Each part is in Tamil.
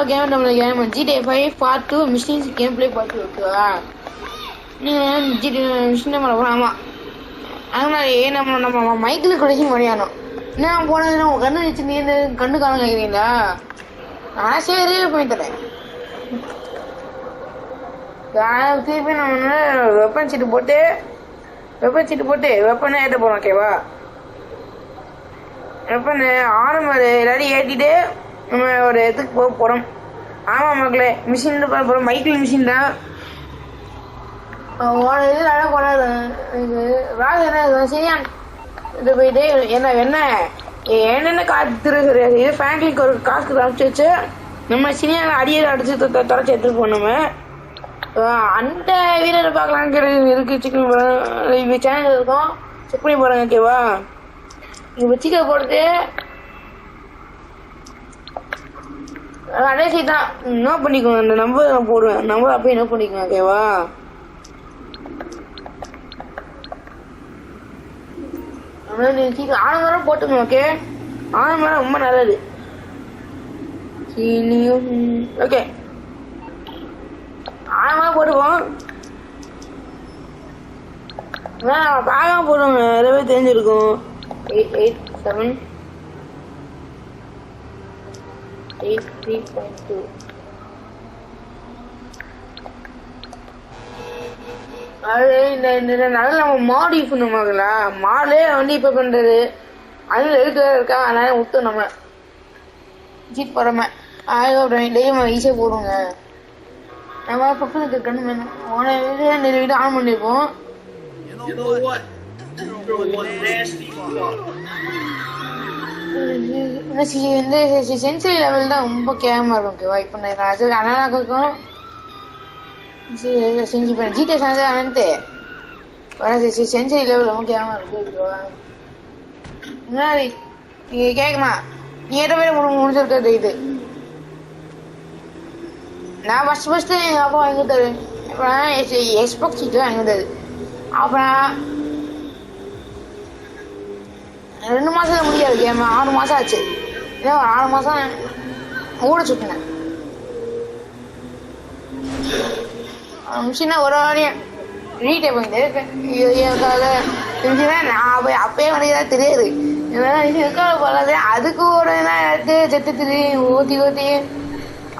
கேம் நம்ம game GTA 5 part 2 machines game play part 2 ஓகேவா? நீங்கள் GTA மிஷின் பண்ண போகிறோம். ஆமாம், அதனாலே நம்ம மைக்கில் கடைசி மணியானோம். என்ன போனதுன்னா உங்கள் கண்ணு வச்சு நீ கண்ணு காலம் கேட்குறீங்களா? நான் சரி போய் தரேன். திருப்பி நம்ம வெப்பன் சீட்டு போட்டு வெப்பனை ஏற்ற போகிறோம் ஓகேவா? வெப்பன் ஆரம்பம் எல்லாரையும் ஏற்றிட்டு நம்ம ஒரு இடத்துக்கு போக போகிறோம். ஆமாம் மக்களே, மிஷின் பார்க்க போகிறோம். மைக்கிள் மிஷின் தான் இது நல்லா கொண்டாடு. ராஜ் என்ன சரியா இது போயிட்டு என்னென்ன காத்து இது ஃபேங்க்லிக்கு ஒரு காசுக்கு அனுப்பிச்சு வச்சு நம்ம சினியாவில் அடியை அடிச்சு தொடச்சி எடுத்துட்டு போனோம். அந்த வீரரை பார்க்கலான்னு இருக்கு. சிக்கன் சேனல் இருக்கும், செக் பண்ணி போகிறாங்க ஓகேவா? இப்போ சிக்கன் போடுறது கடைசி தான். என்ன பண்ணிக்கோங்க, அந்த நம்பர் நான் போடுவேன். நம்பர் அப்படியே என்ன பண்ணிக்கோங்க ஓகேவா? ஆனந்தரம் போட்டுக்கணும் ஓகே. ஆனந்தரம் ரொம்ப நல்லது. ஓகே, ஆனந்தரம் போட்டுப்போம். பார்க்காம போடுவோங்க, நிறையவே தெரிஞ்சிருக்கும். 887 83.2 அது இந்த நல்ல நம்ம மாடு யூஸ் பண்ணுவாங்களா? மாடே வந்து இப்போ பண்ணுறது அதில் இருக்கா. அதனால விட்டு நம்ம ஜீட் போடாம டெய்லியும் ஈஸியாக போடுவோங்க. நம்ம பக்கத்துக்கு கண்ணு வேணும். நிறைய வீடு ஆன் பண்ணியிருப்போம். சென்சரி லெவல் தான் ரொம்ப கேமா இருக்கும் ஓகேவா? இப்போ நான் அனலாக்கும் செஞ்சு பண்ண ஜிடிஏ சாந்து சென்சரி லெவல் ரொம்ப கேமா இருக்கு ஓகேவா? முன்னாடி நீங்க கேட்கமா நீ ஏற்ற மாதிரி முடிஞ்சிருக்கிறது இது. நான் ஃபர்ஸ்ட் எங்கள் அப்பா வாங்கி கொடுத்தாரு. அப்புறம் எக்ஸ்பாக்ஸ் சீட்டு வாங்கி கொடுத்தாரு. அப்புறம் 2 மாசத்துல முடியாது கேம். 6 மாசம் ஆச்சு. இல்லை ஒரு 6 மாசம் ஊட சுட்டினேன். மிஷினா ஒரு வாரியம் ரீடைப் பண்ணிட்டு நான் போய் அப்பயே வரைக்கும் தெரியாது. போகாது அதுக்கு ஒரு எடுத்து செத்து திரி ஊற்றி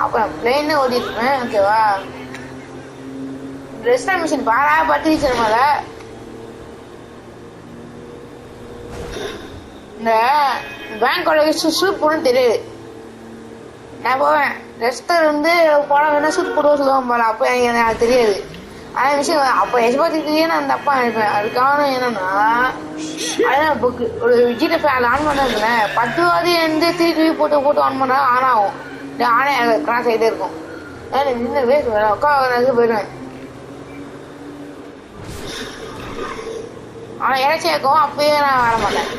அப்புறம் பிளேன்னு ஓட்டிருப்பேன் ஓகேவா? ரெஸ்டாரண்ட் மிஷின் பாரா பத்திரிச்சு மேல இந்த பேங்கோட சூட் போடணும்னு தெரியாது. நான் போவேன் ரெஸ்டர் வந்து போன வேணா சூட் போடுவோம் சொல்லுவாங்க போல. அப்போ எனக்கு தெரியாது. ஆனால் விஷயம் அப்போ எஸ்பாத்திரியே நான் அந்த அப்பா நினைப்பேன். அது காரணம் என்னன்னா அதுதான் புக்கு ஒரு ஜிடி ஃபேன் ஆன் பண்ணாதுங்களேன் 10 வாதி வந்து திருப்பி போட்டு ஆன் பண்ணா ஆன் ஆகும். ஆனே கிராஸ் ஆகிட்டே இருக்கும். நின்று வேஸ்ட் உட்காந்து போயிடுவேன். ஆனால் இறைச்சியா இருக்கும். அப்பயே நான் வர மாட்டேன்.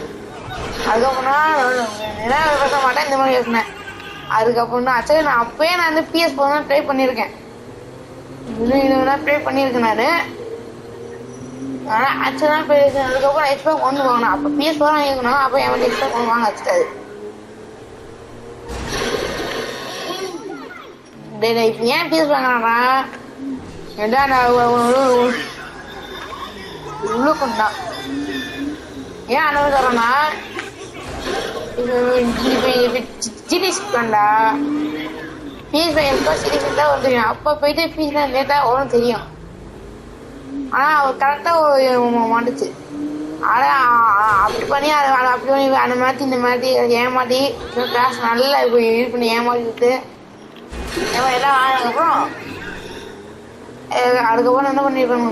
அதுக்கப்புறம் நிறைய பேச மாட்டேன். இந்த மாதிரி யோசினேன். அதுக்கப்புறம் தான் ஆக்சுவலி நான் அப்பயே நான் வந்து PS போதான் ட்ரை பண்ணியிருக்கேன். ட்ரை பண்ணியிருக்கேன் நான். ஆனால் ஆக்சுவலாக போயிருக்கேன். அதுக்கப்புறம் எக்ஸ்பெக்ட் 1 வாங்கினேன். அப்போ PS போதான் வாங்கிக்கணும். அப்போ என் வந்து எக்ஸ்பெக்ட் 1 வாங்க வச்சுட்டாரு. இப்போ ஏன் PS வாங்கினா ஏண்டா நான் உள்ளுக்குண்டா ஏன் அந்த மாதிரி சொல்றேன்னா ஜிடிஸ்டா ஃபீஸ் எனக்கோ சீரியஸ் தான் ஒரு தெரியும். அப்போ போயிட்டு ஃபீஸ் தான் லேட்டாக வரும் தெரியும். ஆனால் அவர் கரெக்டாக மாட்டுச்சு. ஆனால் அப்படி பண்ணி அப்படி பண்ணி அந்த மாற்றி இந்த மாற்றி ஏமாட்டி கிளாஸ் நல்லா இப்போ இது பண்ணி ஏமாட்டிட்டு எல்லாம் அதுக்கப்புறம் என்ன பண்ணிருப்பேன்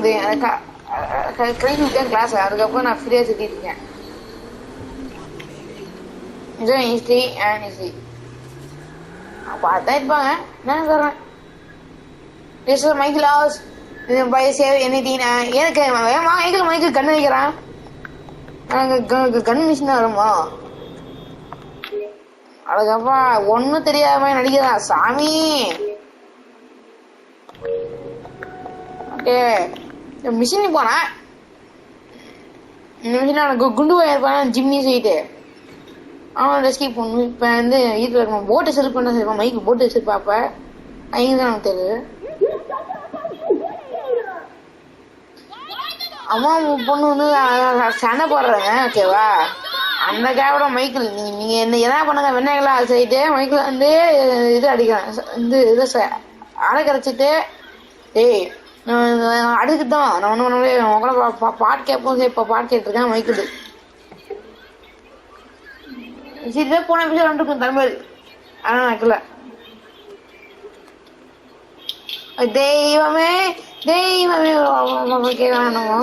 கழிச்சு விட்டேன் கிளாஸ். அதுக்கப்புறம் நான் ஃப்ரீயாக சுற்றிட்டு இருக்கேன். இதுதான் ஹிஸ்ட்ரி அண்ட் ஹிஸ்ட்ரி. அப்போ அதான் இருப்பாங்க. என்ன சொல்கிறேன் Michael house by save anything. எனக்கு மைக்கிள் கண்ணு வைக்கிறான். கன் மிஷின் வருமா? அதுக்கப்புறம் ஒன்றும் தெரியாம நடிக்கிறான் சாமி. ஓகே மிஷினுக்கு போனேன். இந்த மிஷின் குண்டு போயிருப்பான் ஜிம்னி சொல்லிட்டு அவன் ரெஸ்கியூப் பண்ணும். இப்போ வந்து வீட்டில் இருக்கும் போட்டு செல் பண்ண செய்வான். மைக்கு போட்டு வச்சிருப்பாப்ப அங்கே தான் நமக்கு தெரியுது. அம்மா பொண்ணு வந்து சண்டை போடுறாங்க. ஓகேவா, அந்த கேவோட மைக்கிள் நீங்க என்ன பண்ணுங்க வெண்ணெய்களா செய்யிட்டு மைக்கிள் வந்து இது அடிக்கிறான். இது அடை கரைச்சிட்டு டேய் அடுக்குதான் நான் ஒன்று பாட்டு கேட்போம். இப்போ பாட்டு கேட்டிருக்கேன் மைக்கிள். சரி போன விஷயம் வந்துருக்கும் தமிழ். ஆனால் வைக்கல. தெய்வமே தெய்வமே கேட்கணுமோ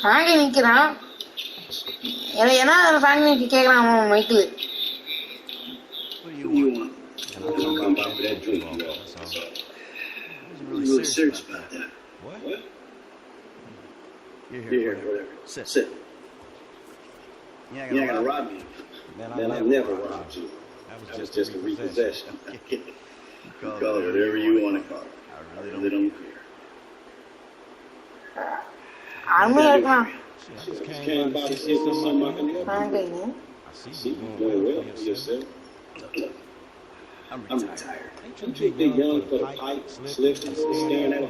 வாங்கி நிக்கிறான். ஏன்னா வாங்கி நிக்க கேக்குறான் Michael. Really serious about that. What? You're here, whatever. Sit. You're not gonna rob me. Man, I've never robbed you. That was just a repossession. You call it whatever you want to call it. I really don't care. I'm not. Came by to see if there's something I can help you. I see you doing well for yourself. I'm retired. Don't you think young for the pipe, slip, and staring at a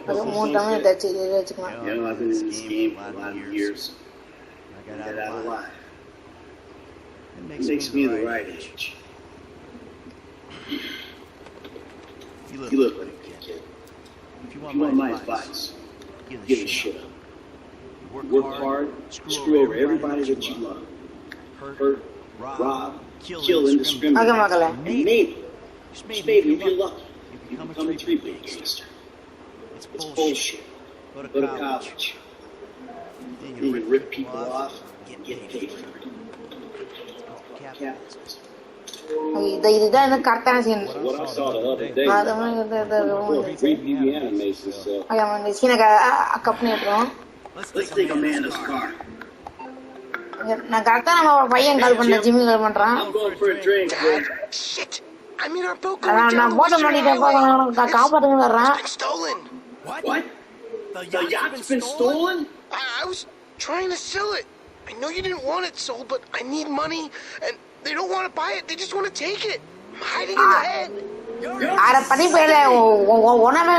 I've been in this game for a lot of years. I got out alive. It makes me the right age. You look like a kid. If you want my advice, give a shit up. Work hard, screw over everybody that you love. Hurt, rob, kill indiscriminately. And maybe, just maybe if you're lucky, you become a three-bit gangster. It's bullshit. Go to college. Then you rip people off and get paid for it. Capitalism. இதுதான் இந்த கரெக்டான scene. What I saw the other day. Review animation stuff. அந்த சீனை கப் பண்ணிடுறோம். Let's take Amanda's car. நான் கரெக்டா நம்ம பையன் கால் பண்ண ஜிம்மி கால் பண்றான். I'm going for a drink. Shit! I'm in our boat. நான் போட மாட்டேன் காப்பாத்துங்க வர்றான். Stolen. What? The yacht's been stolen? I was trying to sell it. I know you didn't want it sold, but I need money, and they don't want to buy it. They just want to take it. I'm hiding in the head. அட பண்ணி போயில உடனே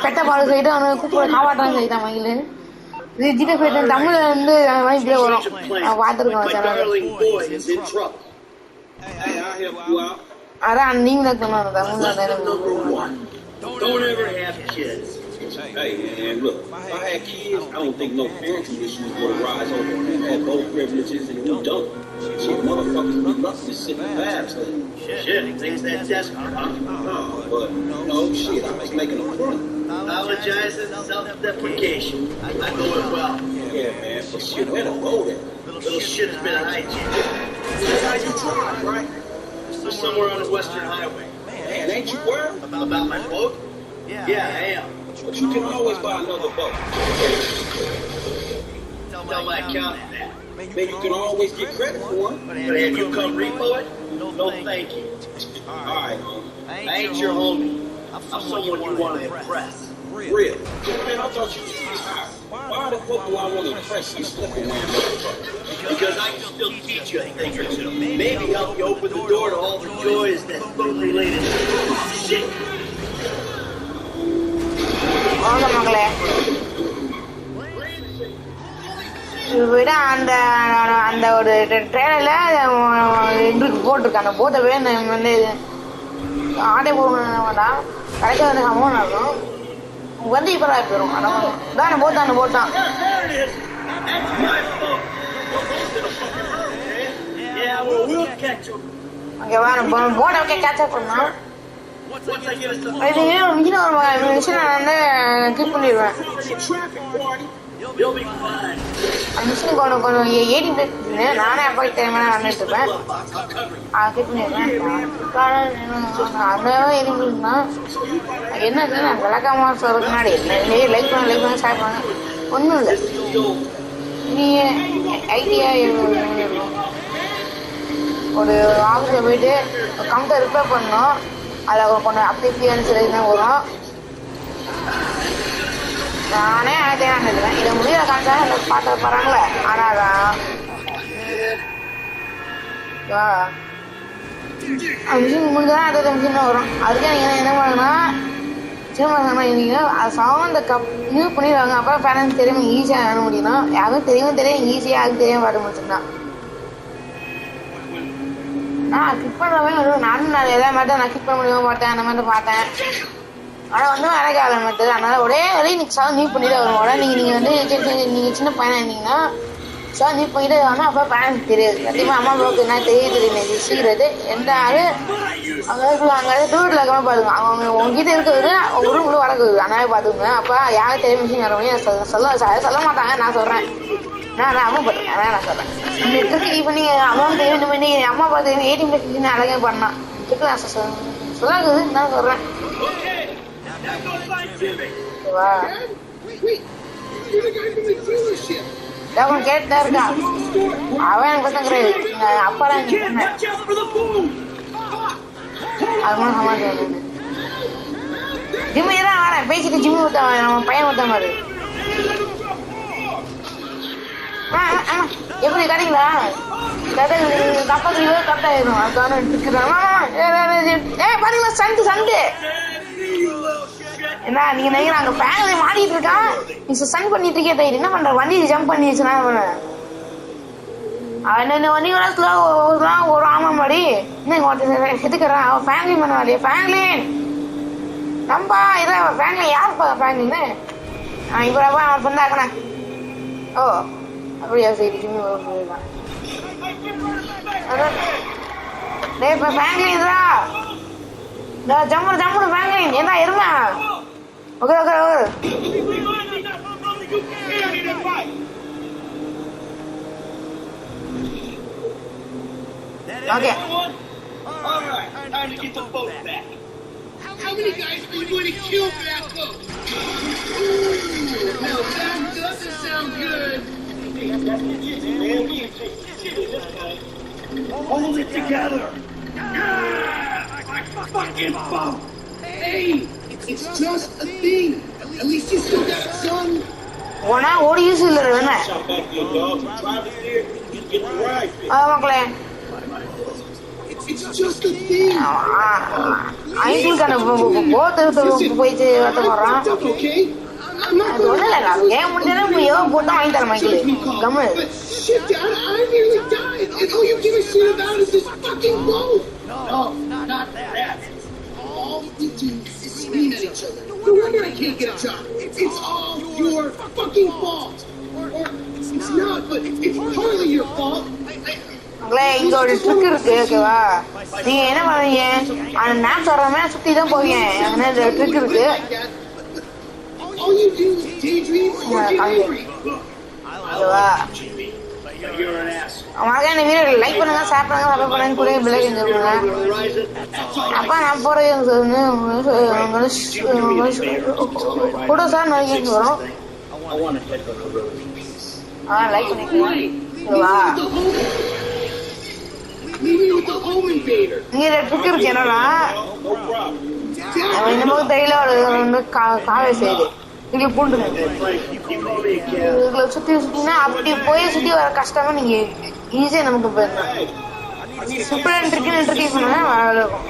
பெட்ட பால் செய்து அவனை கூப்பிட காப்பாற்றான்னு செய்தான் மயிலு. இது ஜிட்ட போயிட்டு தமிழ்ல வந்து வாங்கிட்டே வரும். பார்த்துருக்கோம். அதான் நீங்க தான் சொன்னாங்க தமிழ்ல. Don't ever have kids. Hey, man, look, if I had kids, I don't think no parenting issues would arise over who had both privileges and who don't. Shit, motherfuckers be lucky to sit in babs. Shit, things that desperate, huh? No, but, no, shit, I was making a front. Apologizing, self-deprecation. I know it well. Yeah, man, but shit, where to go there? Little shit has been a hygiene. That's how you drive, right? We're somewhere on the Western Highway. Man, ain't you worried about my boat? Yeah, I am. But you can always buy another boat. Tell my accountant that. Man, you can always get credit for one. But have you come repo it? No, thank you. All right, homie. I ain't your homie. I'm someone you want to impress. Really? Man, I thought you was retired. Why the fuck do I want to impress you slipping man motherfucker? Because I can still teach you a thing or two. Maybe help you open the door to all the joys that boat-related shit. வாங்க மகளே, விட அந்த அந்த ஒரு ட்ரெயினில் எங்களுக்கு போட்டிருக்கு. அந்த போட்டை வேணும் வந்து ஆடை போகணும் கிடைக்க வந்து அமௌண்ட் ஆகும். வந்து இப்போ தான் போயிடும். தான் போட்டான் அந்த போட்டான். ஓகேவா, நம்ம போட்டை ஓகே கேட்சப் பண்ணோம். இது மிஷினை நான் வந்து கிளிக் பண்ணிடுவேன். அந்த மிஷினுக்கு கொஞ்சம் ஏடி பிரேக் நானே போய் டைமாக நடந்துட்டு இருப்பேன். கிளிக் பண்ணிடுவேன். அந்த ஏடி பிரேக்னா என்னது நான் விளக்கமா சொல்றதுக்கு முன்னாடி லைக் பண்ண ஷேர் பண்ண ஒன்றும் இல்லை. நீ ஐடியா இருக்கும் ஒரு ஆஃபீஸில் போயிட்டு கம்ப்யூட்டர் ரிப்பேர் பண்ணணும். அதில் கொஞ்சம் அப்டேட் சொல்லி வரும். நானே தேவையான இருக்கிறேன். இதை முடியல காமிச்சா பார்த்து போகிறாங்களே. ஆனால் மிஷின் முடிஞ்சாதான் அடுத்த மிஷின் தான் வரும். அதுக்கே நீங்கள் என்ன பண்ணுங்கன்னா சின்ன அது சவுண்ட் யூஸ் பண்ணிடுவாங்க. அப்புறம் பேரண்ட்ஸ் தெரியாமல் ஈஸியாக ஆன முடியும்னா யாரும் தெரியும் ஈஸியாக அது தெரியாமல் பார்த்து முடிச்சுருந்தான். நான் கிளிக் பண்ணுறவங்க நானும் எதா மாதிரி நான் கிளிக் பண்ண முடியாம பார்த்தேன். அந்த மாதிரி பார்த்தேன். ஆனால் வந்து வேலைக்கு ஆகல மாதிரி. அதனால ஒரே இன்னைக்கு சவுண்ட் நியூ பண்ணிட்டு வருவோம். நீங்கள் சின்ன பையனாக இருந்தீங்கன்னா சவுண்ட் நியூ பண்ணிட்டு வாங்க. அப்போ பேரண்ட்ஸ் தெரியாது. கண்டிப்பாக அம்மா அப்பாவுக்கு என்ன தெரியுது சீக்கிரது எந்த ஆள் அங்கே டூரில் இருக்காம பார்த்துங்க. அவங்க உங்ககிட்ட இருக்கிறது உங்க ரூம்ல வரக்குது. அதனால பார்த்துங்க. அப்போ யாரும் தெரிய மிஷின் வர சொல்ல மாட்டாங்க. நான் சொல்கிறேன். நான் அம்மா பார்த்தேன். அதான் நான் சொல்கிறேன். இந்த ட்ரிக் இப்போ நீங்கள் அமௌண்ட் தெரியும் பண்ணி அம்மா பார்த்து ஏடிஎம் மிஷின் அழகே பண்ணலாம். ட்ரிக் நான் சொல்லாக்குது. நான் சொல்கிறேன். ஓகேவா? அவன் கேட்டுதான் இருக்கா. அவன் எனக்கு பசங்க கிடையாது. அப்பாலாம் அது மாதிரி சமாளிச்சு ஜிம்மு தான் வரேன். பேசிட்டு ஜிம்மு ஊத்த நம்ம பையன் ஊத்த மாதிரி. எப்படி கிடைங்களா? தப்பாக்கு கரெக்டா ஆயிடும். அதுக்கான பாத்தீங்களா சண்டு என்ன நீங்க நினைக்கிற அங்க பேங்க்ல மாட்டிட்டு இருக்கான். நீ சன் பண்ணிட்டு இருக்கே தயிர் என்ன பண்ற? வண்டி ஜம்ப் பண்ணிடுச்சுன்னா அவன் வண்டி ஒரு ஆமா மாடி இன்னும் செதுக்குறான். அவன் ஃபேமிலி பண்ணுவாளே ஃபேமிலி நம்பா இதை ஃபேமிலி யாருப்பா ஃபேமிலின்னு இப்போ அவன் சொன்னாக்கண்ணா. ஓ அப்படியா சரி சொல்லிதான். இப்போ ஃபேமிலி இதுடா ஜம்முடு ஃபேமிலி என்ன இருமா. Okay okay okay okay. All right, time to get the boat back. How many guys are you going to kill for that boat? Now that doesn't sound good. Hold it together. My fucking boat. Hey, it's just a thing. At least you still got a son. ஒன்னா ஓடி யூஸ் இல்லை வேணா மக்களே. It's just a thing. ஐங்களுக்கான போத்து போயிட்டு வர்றான். அது ஒன்றும் இல்லை. நான் கேம் முடிஞ்சாலும் போட்டு வாங்கி தரேன் Michael. Gum Shit, Dad, I nearly died, and all you give a shit about is this fucking boat. No, not that. All we do is scream at each other. No wonder I can't get a job. It's all your fucking fault. Or it's not, but it's partly your fault. மக்களே இங்க ஒரு ட்ரிக் இருக்கு. ஓகேவா? நீங்க என்ன பண்ணுவீங்க? அந்த மேப் வர்ற மாதிரி சுத்தி தான் போவீங்க. அங்கே ட்ரிக் இருக்கு. All you do is daydream or get angry. ஓகேவா? அவங்க இந்த வீடியோ லைக் பண்ணுங்க, ஷேர் பண்ணுங்க, சப்ஸ்கிரைப் பண்ணுங்க, கூட பெல் ஐகான் கொடுங்க. அப்ப நான் போற கூட சார் நோய்க்கு வரும். லைக் பண்ணிக்கோங்க. ஓகேவா? இங்க ட்ரிக் இருக்கு. என்னன்னா இந்த மாதிரி தையில வந்து காவை செய்யுது. இதுல பூண்டுங்க இதுல சுத்தி சுத்தினா அப்படி போய் சுத்தி வர கஷ்டமா நீங்க ஈஸியா நமக்கு போயிடலாம். சூப்பர் ட்ரிக் சொன்னா இருக்கும்.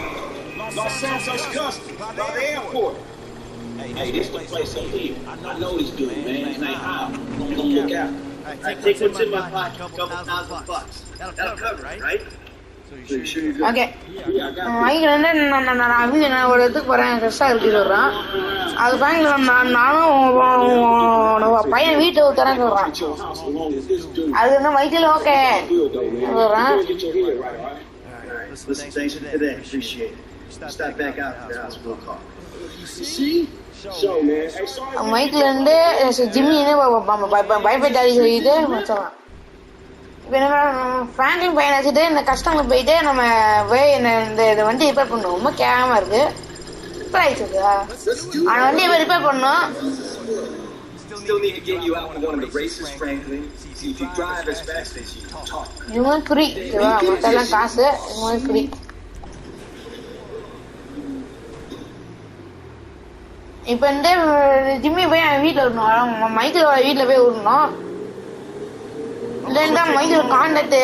Hey, this the place up here. I know this dude, man. His name Hal. Don't look out. I take what's in my pocket, $2,000. That'll cover it, right? Okay வாங்கிட்டு வந்து நான் ஒரு இடத்துக்கு போறேன். ஃப்ரெஷ்ஷாக இருக்கு சொல்றான். அது வாங்கிக்கலாம். நானும் பையன் வீட்டை தரேன் சொல்றான். அது என்ன மைக்கிள் ஓகே சொல்றான். Listen, thanks for today. Appreciate it. Stop back out to the house. We'll call. See? மைக்கில் இருந்து ஜிம்மி பயப்பட்டாடி சொல்லிட்டு வச்சலாம். இப்போ என்ன ஃப்ராங்க்லின் பையனை வச்சுட்டு இந்த கஸ்டமர் போயிட்டு நம்ம இந்த வண்டி ரிப்பேர் பண்ணணும். ரொம்ப கேவலமாக இருக்கு. ரிப்பேர் ஆயிடுச்சுக்கா. ஆனால் வண்டி இப்போ ரிப்பேர் பண்ணோம். still need to get you out for one of the races, Franklin. See, if you drive as fast as you talk. இவங்க ஃப்ரீ ஓகேவா, மொத்தம் காசு இவங்க ஃப்ரீ. இப்போ வந்து ஜிம்மி போய் அவன் வீட்டில் விடணும், மைக்கிள் வீட்டில் போய் விடணும். இல்லைன்னா மைக்கிள் காண்டாக்ட்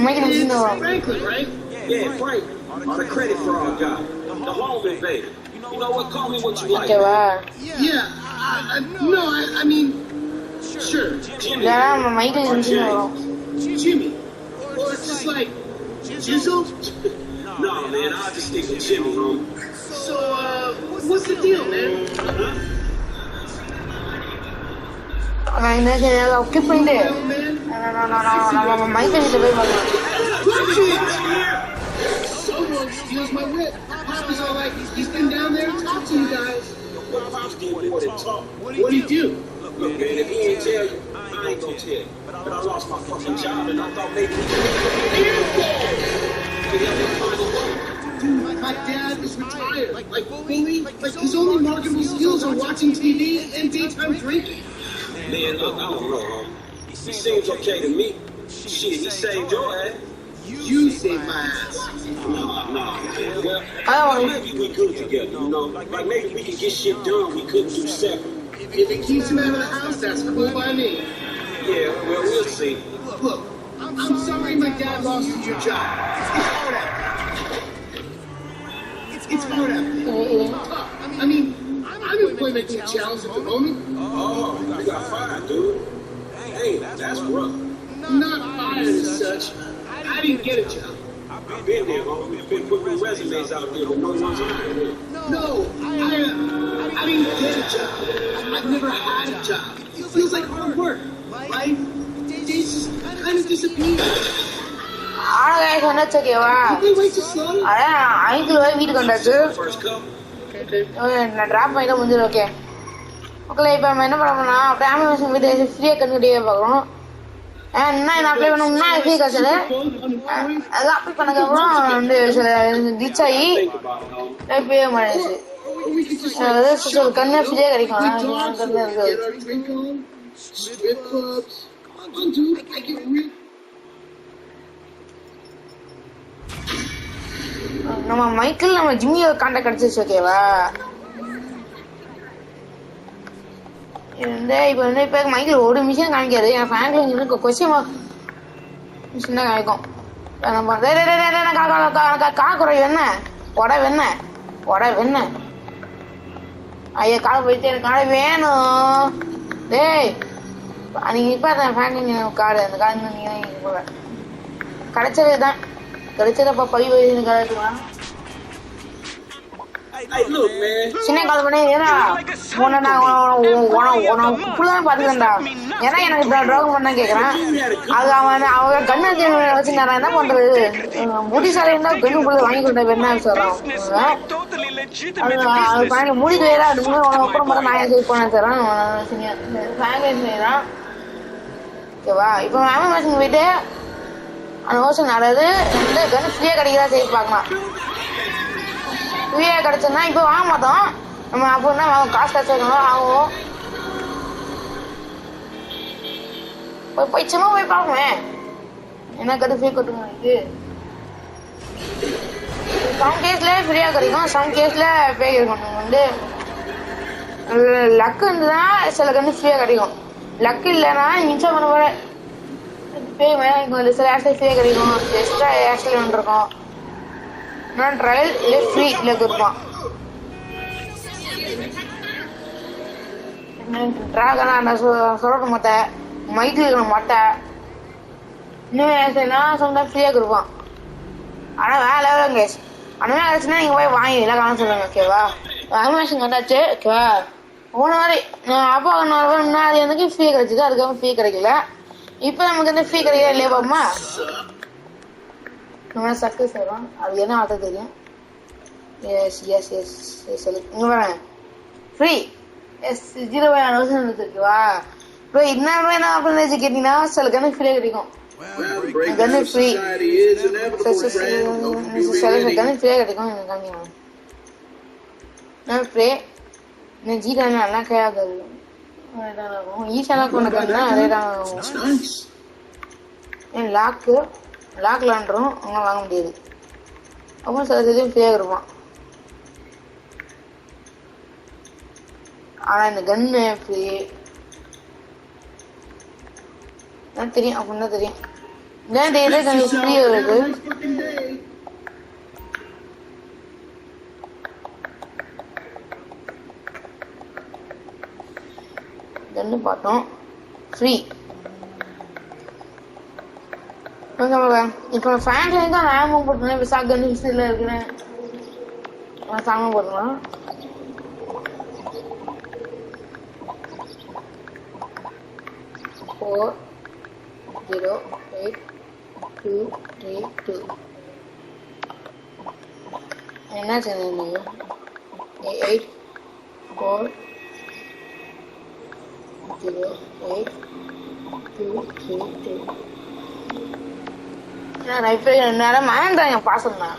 மைக்கிள் வச்சுட்டு வரும். Franklin, right? Yeah, Frank. All the credit for our job. The home invader. You know what? Call me what you like. ஓகேவா? No, I mean, sure. Jimmy. இல்லைன்னா மைக்கிள் வச்சுட்டு வரும். Jimmy. Or it's just like, Jizzle? No, man. I'll just stick with Jimmy, homie. So, what's the deal, man? நான் என்ன செய்ய கிப் பண்ணிட்டு Man? நம்ம மைக்கிள் வீட்டில் போய் பார்க்கலாம். Someone steals my whip. Papa's all like, he's been down there to talk to you guys. What Pops did more than talk. What'd he do? Look, man, if he ain't tell you, I ain't gonna tell you. But I lost my fucking job and I thought maybe we Dude, my dad is retired. Like, fully? Like, his only marketable skills are watching TV and daytime drinking. Man, look, I don't know, homie. He seems okay to me. Shit, he saved your ass. You saved my ass. Nah, man. Well, maybe we good together, you know? Like, maybe we can get shit done we couldn't do separate. If it keeps him out of the house, that's cool by me. Yeah, well, we'll see. Look, I'm sorry my dad lost your job. It's hard out. It's hard out. I mean, I'm employment challenged at the moment. Oh, you got fired, dude. Hey, that's rough. Not fired as such. I didn't get a job. I've been there, homie. We've been putting resumes out there, but no one's hiring. No, I didn't get a job. I've never had a job. It feels like hard work, right? Days just kind of disappear. ஆளுங்க சொன்னாச்சு ஓகேவா? Did they wait to slaughter? அதான் ஐக்கிள் போய் வீட்டுக்கு வந்தாச்சு. First come. நான் டிராப் பண்ணிட்டு முடிஞ்சிடும். ஓகே ஓகே, இப்போ நம்ம என்ன பண்ணோம்னா அப்படியே அமேசான் வீட்டு ஃப்ரீயாக கண்டுக்கிட்டே பார்க்குறோம். என்ன அப்ளை பண்ணோம்னா ஃப்ரீ காசு அதெல்லாம் அப்ளை பண்ணதுக்கப்புறம் வந்து சில ரீச் ஆகி பே பண்ணிடுச்சு. அதாவது கண்ணு ஃப்ரீயாக கிடைக்கும். Get our drink on, strip clubs. Come on, dude, I get real. நம்ம மைக்கிள் நம்ம ஜிம்மியோட கான்டாக்ட் கிடைச்சிச்சு ஓகேவா? இப்போ வந்து இப்போ மைக்கிள் ஒரு மிஷின் காமிக்காது. என் ஃப்ராங்க்லின் எனக்கு கொஸ்டின் மிஷின் தான் காமிக்கும். காக்குறை வெண்ண உட வெண்ண உட வெண்ண ஐயா காலை போயிட்டு எனக்கு காலை வேணும். டேய் நீங்கள் இப்போ அந்த ஃப்ராங்க்லின் கார்டு அந்த கார்டு நீங்கள் போல கிடைச்சது தான் கிடைச்சதப்பா பதிவு கிடைக்கலாம். Hey, look, man. சின்ன கால் பண்ணி ஏன்னா உன்னை நான் உனக்குள்ளதான் பாத்துக்கண்டா. ஏன்னா எனக்கு ட்ராக் பண்ண கேக்குறேன். அது அவன் கண்ணு வச்சுருந்தா என்ன பண்றது? புத்திசாலி இருந்தா கண்ணுக்குள்ள வாங்கி கொடுத்த என்ன சொல்றான். அது பயங்கர முடிவு வேற அதுக்கு உனக்கு அப்புறம் மட்டும் நான் சேவ் பண்ண தரேன். ஓகேவா? இப்போ அமேசான் போயிட்டு அந்த ஓசன் அதாவது இந்த கன் ஃப்ரீயா கிடைக்கிறதா செய்து பார்க்கலாம். ஃப்ரீயா கிடைச்சதுன்னா இப்போ வாங்க மாட்டோம் நம்ம. அப்படின்னா காசு கஷ்டம் ஆகும். போய் சும்மா போய் பார்ப்போமே என்ன கட்டு ஃப்ரீ கட்டுங்க. இது சம் கேஸ்ல ஃப்ரீயா கிடைக்கும், சம் கேஸ்ல பே கிடைக்கும். வந்து லக்கு இருந்துன்னா சில கண்ணு ஃப்ரீயா கிடைக்கும். லக்கு இல்லைன்னா மின்சாரம் பண்ண போற பே மேலே சில ஆக்சிடென்ட் ஃப்ரீயா கிடைக்கும். எக்ஸ்ட்ரா ஆக்சிடென்ட் இருக்கும். நான் ட்ரையல் இல்லை ஃப்ரீ இல்லை கொடுப்பான். ட்ராகனா நான் சொல்ல மாட்டேன். மைக்கிள் மாட்டேன். இன்னும் ஆக்சிடென்ட்னா சொன்னா ஃப்ரீயாக கொடுப்பான். ஆனால் வேலை எவ்வளோங்க அந்த மாதிரி ஆச்சுன்னா நீங்கள் போய் வாங்கி எல்லாம் காண சொல்லுங்க. ஓகேவா? அமேசான் வந்தாச்சு. ஓகேவா? போன மாதிரி அப்பா முன்னாடி எனக்கு ஃப்ரீ கிடைச்சிது. அதுக்கப்புறம் ஃப்ரீ கிடைக்கல. இப்போ நமக்கு வந்து ஃப்ரீ கிடைக்கல இல்லையா பாப்பா? நம்ம சக்ஸஸ் ஆகும். அது என்ன ஆட்ட தெரியும். எஸ் எஸ் எஸ் எஸ் சொல்லு இங்கே வரேன் ஃப்ரீ எஸ் 0 இருக்குவா? இப்போ என்ன அப்படின்னு கேட்டீங்கன்னா சில கண்ணு ஃப்ரீயாக கிடைக்கும். கண்ணு ஃப்ரீ சில கண்ணு ஃப்ரீயாக கிடைக்கும். எனக்கு காமிக்கணும் ஃப்ரீ இன்னும் ஜீரோ நல்லா கிடையாது. ஈஸியாக கொண்டுக்கணும்னா அதே தான் ஆகும். It's nice. ஏன் லாக்லான்றோம் அவங்க வாங்க முடியாது. அப்புறம் சில இதுவும் ஃப்ரீயாக இருப்பான். ஆனால் இந்த கன்னு ஃப்ரீ தெரியும் அப்படின்னு தான் தெரியும். ஏன் தெரியுது கொஞ்சம் ஃப்ரீயாக இருக்கு. கன்னு பார்த்தோம் ஃப்ரீ. இப்போ ஃபேன் தான் நான் போட்டுருந்தேன். இப்போ கன்னு விசில இருக்கிறேன் சாமம் போட்டுக்கலாம். ஃபோர் 0 8 2 3 2 என்ன சொன்னீங்க? 8 4 0 8 2 3 2. நான் இப்போ நேரம் மறந்துட்டாங்க பாசம் தான்.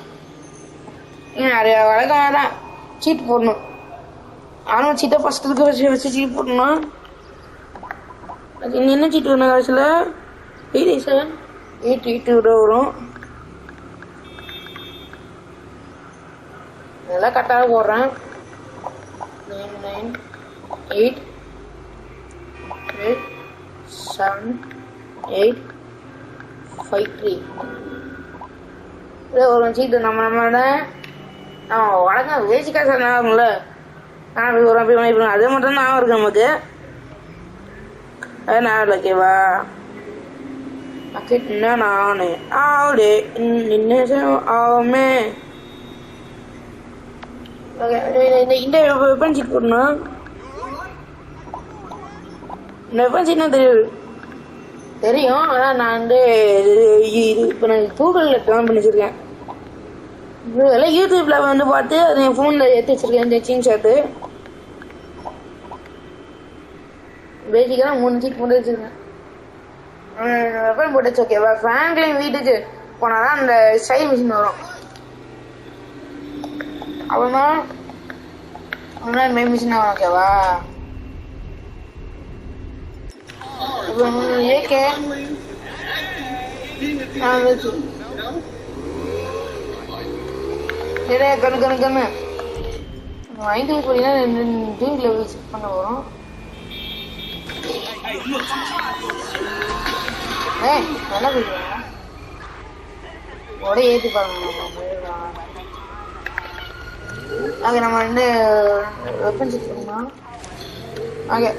நிறைய வழக்கம் தான் சீட் போடணும். ஆனால் சீட்டை ஃபஸ்ட்டு வச்சு சீட் போடணும். அது என்ன சீட்டு வேணும் கடைசியில் 87 8 வரும். இதெல்லாம் கரெக்டாக போடுறேன். 9 9 8 8 7 8 5 3. இது ஒரு சீட்டு நம்மளோட வழக்கம் வேசிக்கா சார் ஆகும்ல. அதே மட்டும் தான் இருக்கு நமக்கு. அது நான் ஓகேவா? நானே ஆவுடே ஆவுமே. இந்த வெப்பன் சீட் போடணும். இந்த வெப்பன் சீட்னா தெரியும். ஆனால் நான் வந்து இது இப்போ நான் கூகுளில் டவுன் பண்ணி வச்சிருக்கேன். இதெல்லாம் யூடியூப்ல வந்து பார்த்து அது என் ஃபோனில் ஏற்றி வச்சிருக்கேன். இந்த சீன் ஷாட்டு பேசிக்காக 3 சீட் போட்டு வச்சிருக்கேன். வெப்பன் போட்டுச்சு ஓகேவா? ஃப்ராங்க்லின் வீட்டுக்கு போனாதான் அந்த ஸ்டைல் மிஷின் வரும். அப்புறமா மெயின் மிஷின் வரும் ஓகேவா? இப்போ ஏகே நிறைய கண்ணு வாங்கிட்டு போனீங்கன்னா 2 லெவல் செட் பண்ண வரும். நல்லா போயிடுவாங்க. உடைய ஏற்றி பாருங்க. ஓகே நம்ம வந்து வெப்பன் செட் பண்ணலாம். ஓகே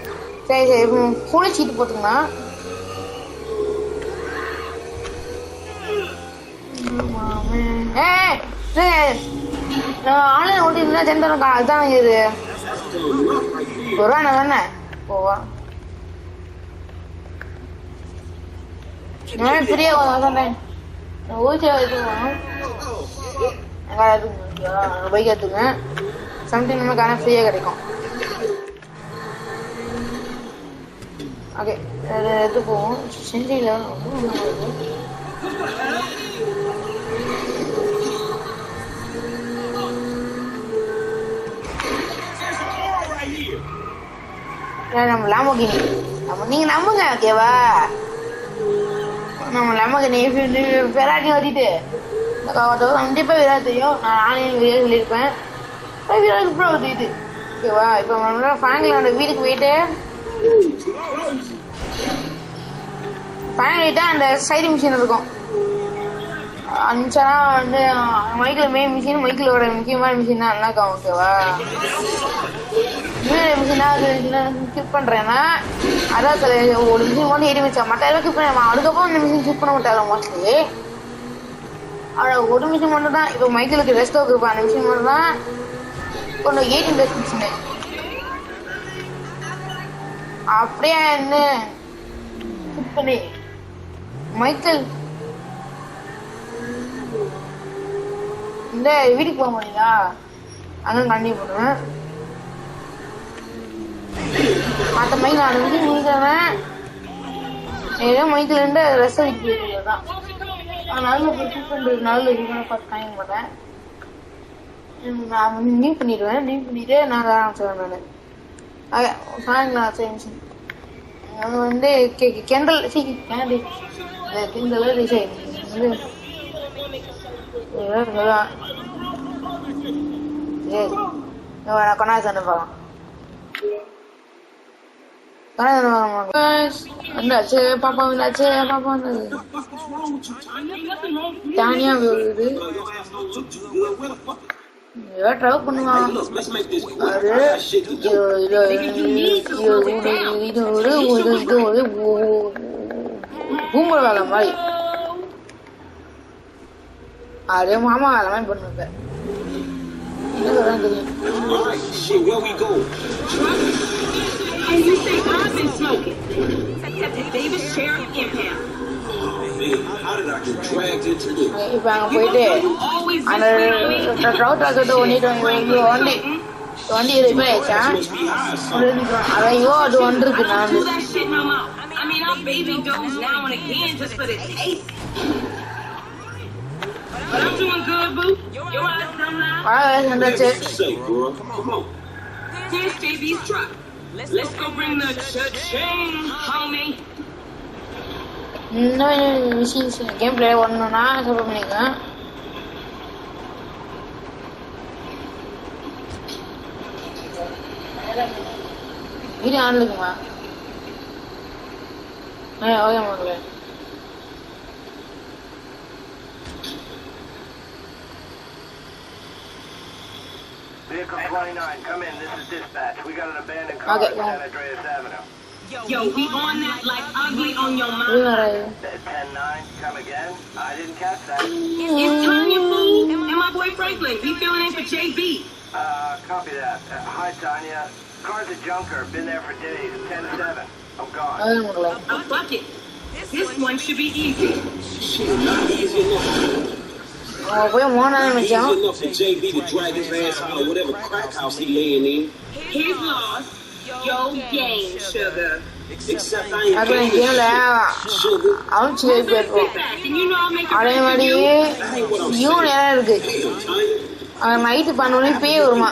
சரி ஃபுல் சீட்டு போட்டுங்கன்னா ஆன்லைன் ஓட்டிருந்தா சென்டர் அதுதான் இது ஒரு ரூபா நான் தானே போவா ஃப்ரீயாக சொன்னேன். ஊசியா எடுத்துக்குவோம். பைக் எடுத்துங்க. சம்திங் நமக்கு ஆனால் ஃப்ரீயாக கிடைக்கும். ஓகே எடுத்துக்குவோம். செஞ்சில நம்ம லாம்போகினி நீங்க நம்புங்க ஓகேவா? நம்ம லாம்போகினி ஃபெராரி ஓட்டிட்டு கண்டிப்பா விராட் தெரியும். நான் ஆன்லைன் வீடியோ சொல்லியிருப்பேன். விராட் ப்ரோ ஓட்டிட்டு ஓகேவா? இப்போ நம்மளோட ஃபேமிலியோட வீட்டுக்கு போயிட்டு ஃபேமிலிட்டா அந்த சைடு மிஷின் இருக்கும். அனுப்பிச்சா வந்து மைக்கில் மெயின் மிஷின் மைக்கிலோட முக்கியமான மிஷின் தான் அண்ணாக்கா ஓகேவா? மிஷினா கிளிக் பண்றேன்னா அதான் ஒரு மிஷின் மட்டும் ஏறி வச்சா மற்ற எல்லாம் கிளிக் பண்ண அதுக்கப்புறம் இந்த மிஷின் கிளிக் பண்ண மாட்டாங்க மோஸ்ட்லி. ஒரு மிஷின் மட்டும் தான். இப்போ மைக்கிலுக்கு ரெஸ்ட் இருக்கு. அந்த மிஷின் மட்டும் தான் கொஞ்சம் 18 டெஸ்ட் மிஷினு. அப்படியே என்ன கிளிக் பண்ணி மைக்கிள் இந்த வீட்டுக்கு போக முடியுதா அங்கே கண்டிப்பாக போடுவேன். மற்ற மைக்கில் அதை வந்து முடிக்கிறவன் ஏதோ மைக்கில் இருந்து ரெஸ்ட் வைக்கிறது தான். அதனால கிளிக் பண்ணுறதுனால இது கூட பார்த்து வாங்க மாட்டேன். நான் லீவ் பண்ணிடுவேன். லீவ் பண்ணிட்டு நான் ஆரம்பிச்சிடுவேன். நான் சாயங்காலம் மிஷின் அது வந்து கேண்டல் கிண்டல் டிசைன் வந்து கொண்டாந்து பார்க்கலாம். வந்தாச்சு பாப்பா, வந்தாச்சு பாப்பா வந்தது. தானியா வருது, ட்ரவ் பண்ணுவான். இது ஒரு பூம்புல வேலை மாதிரி. அதே மாமா வேலை மாதிரி பண்ணுங்க. என்ன சொல்றான்னு தெரியும். And you say I've been smoking. Davis Sheriff Impound. How did I get dragged into this? இப்ப அங்க போயிட்டு அந்த ட்ரவுட் ஆக்கிட்டு வண்டி ரிப்பேர் ஆயிடுச்சா. அதையோ அது வந்துருக்கு. நான் I mean, our baby goes now and again just for the taste. But I'm doing good, boo. Your eyes come now. வந்தாச்சு. Come on. Here's JB's truck. Let's go bring the cha-ching, homie. இன்னும் விஷயம் கேம் பிளே பண்ணணும்னா சப்போர்ட் பண்ணிக்கலாம். வீடியோ ஆன் இருக்குமா? ஓகே மக்களே. Vehicle 29, come in. This is dispatch. We got an abandoned car on San Andreas Avenue. Yo, we on that like ugly on your mind. 10-9, come again? I didn't catch that. It's Tanya, fool, and my boy Franklin. We filling in for JB. Copy that. Hi, Tanya. Car's a junker. Been there for days. 10-7. I'm gone. A bucket. This one should be easy. Shit, not easy enough. போய் மூணு Easy enough for JB to drag his ass out of whatever crack house he laying in. His loss, your game, sugar. Except I ain't அப்புறம் கேம்ல அவன் சிலை போயிருப்போம். அதே மாதிரி இவன் நேரம் இருக்கு. அவன் நைட்டு பண்ணோடனே பேய் வருமா.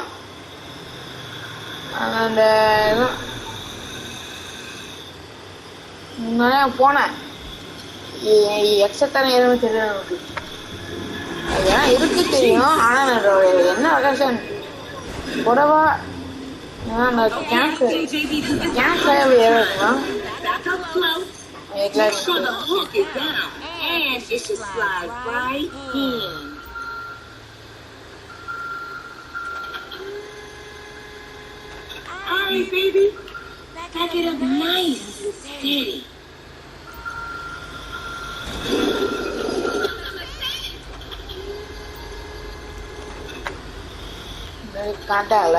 அந்த போனேன் எக்ஸத்தான எதுவும் தெரியல எனக்கு. அதெல்லாம் இருக்கு தெரியும். ஆனா என்ன அகேஷன் புடவா கேன்சர் அப்படி ஏற இருக்குமா. Alright, baby. Back it up nice and steady. காட்டால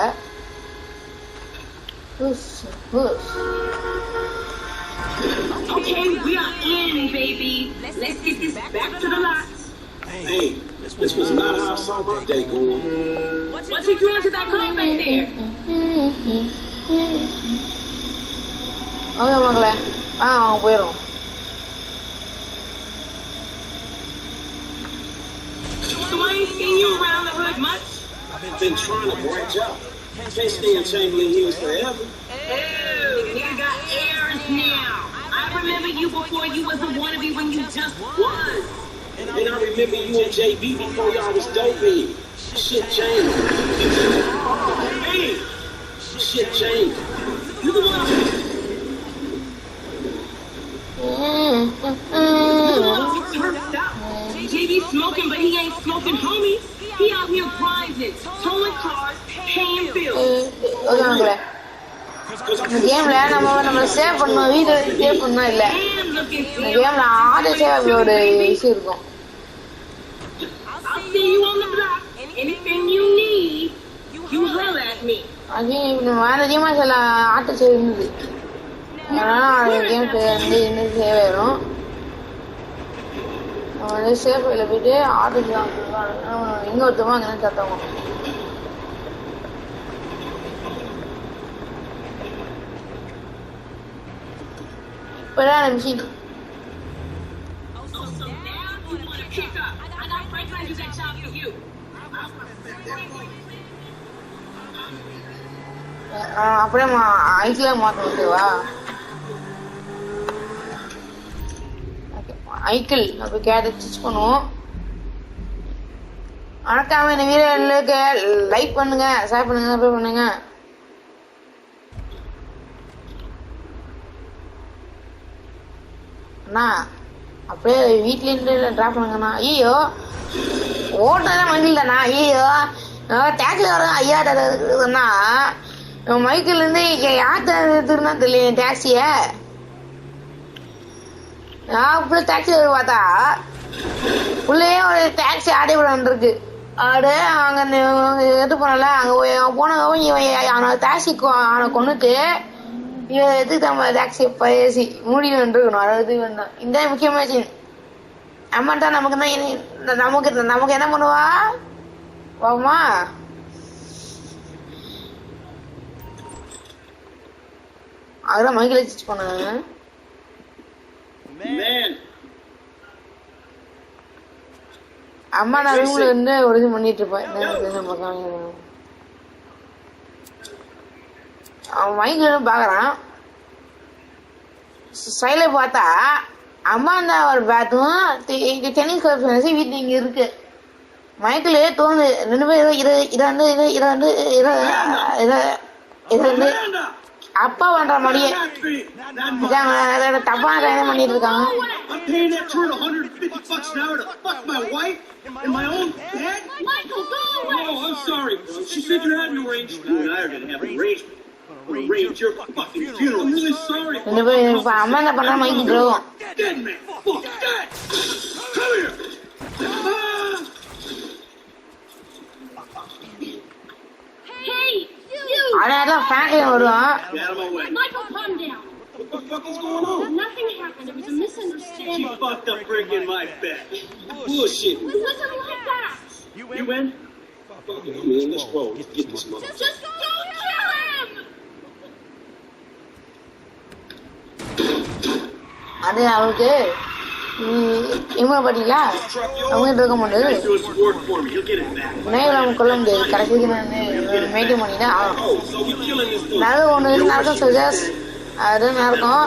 Okay, we are in, baby. Let's get this back to the lot. Hey, this was not how I saw my day going. What's he doing to that car back there? Okay மக்களே, அவங்க போயிடும். So I ain't seen you around the hood much. I've been trying to branch out. Can't stay in Chamberlain Hills forever. Oh, nigga got airs now. I remember you before you was a wannabe when you just was. And I remember you and JB before y'all was dopey. Shit changed. Hey, shit changed. You the one. Turfed out. JB smoking, but he ain't smoking homies. He out here grinding, towing cars, paying bills. Okay மக்களே, இந்த கேம்ல நம்ம சேவ் பண்ணோம். வீடியோ சேவ் பண்ணோம் இல்ல. இந்த கேம்ல ஆடியோ சேவ் ஒரு இஷ்யூ இருக்கும். I'll see you on the block. Anything you need, you holler at me. அது வேற அதிகமாக சில ஆட்டோ சேவ் இருந்தது. அதனால அந்த கேம் வந்து இன்னும் சேவ் ஆயிரும். நம்ம வந்து சேவ் ஃபைல போயிட்டு ஆட்டோ இன்னொருத்தவங்க அங்கே சத்தவங்க. இப்பதான் மிஷின் அப்படியே ஐஸ்ல மாத்த ஓகேவா? ஐக்கிள் அப்போ கேட்ட ஸ்டிச் பண்ணுவோம். மறக்காம இந்த வீடியோக்கு லைக் பண்ணுங்க, ஷேர் பண்ணுங்க, சப்ஸ்கிரைப் பண்ணுங்க. அண்ணா அப்படியே வீட்லேருந்து ட்ராப் பண்ணுங்கண்ணா. ஐயோ ஓட்டுறதா மைக்கிள் தானா? ஐயோ டேக்ஸி வர ஐயா இருக்குதுண்ணா. மைக்கிள் இருந்து யார்கிட்ட எடுத்துருந்தா தெரியல டாக்ஸிய. நான் அப்படியே டாக்ஸி பார்த்தா உள்ளே ஒரு டாக்ஸி ஆடி விடான்ருக்கு. ஆடு அங்கே எது போனல அங்கே போனதும் இவன் டாக்ஸி அவனை கொண்டுட்டு இவன் எதுக்கு நம்ம டாக்ஸி பேசி மூடி வந்துருக்கணும். அதாவது வேண்டாம். இந்த முக்கியமான சீன் அம்மாட்டா நமக்கு தான் நமக்கு என்ன பண்ணுவா வாமா. அதெல்லாம் மைக்கில் ஸ்டிச் பண்ணாங்க. அம்மா நான் ரூம்ல இருந்து ஒரு இது பண்ணிட்டு இருப்பேன். அவன் மைக்கில் பாக்குறான். சைல பார்த்தா அம்மா தான் ஒரு பேட்டும் டென்னிஸ் கோர்ட் வீட்டு இங்க இருக்கு. மைக்கிலே தோணுது 2 பேரும் இது வந்து அப்பா பண்ற மாதிரியே தப்பா பண்ணிட்டு இருக்காங்க. அம்மா என்ன பண்ற மைக்கு துரோகம். அதான் ஃபேங்க்லையும் வருவான். Michael, calm down. What the fuck is going on? Nothing happened. It was a misunderstanding. She fucked up breaking my back. Bullshit. It wasn't like that. You win? Fuck it, man. Let's roll. Let's get this motherfucker. Just don't kill him. அது அவளுக்கு இவங்க பாத்தீங்களா அவங்க இருக்க முடியாது. நம்ம கொல்ல முடியாது. கடைசிக்கு நான் மெயின்டைன் பண்ணி தான் ஆகணும். நல்ல ஒன்று நடக்கும் சஜஸ் அது நடக்கும்.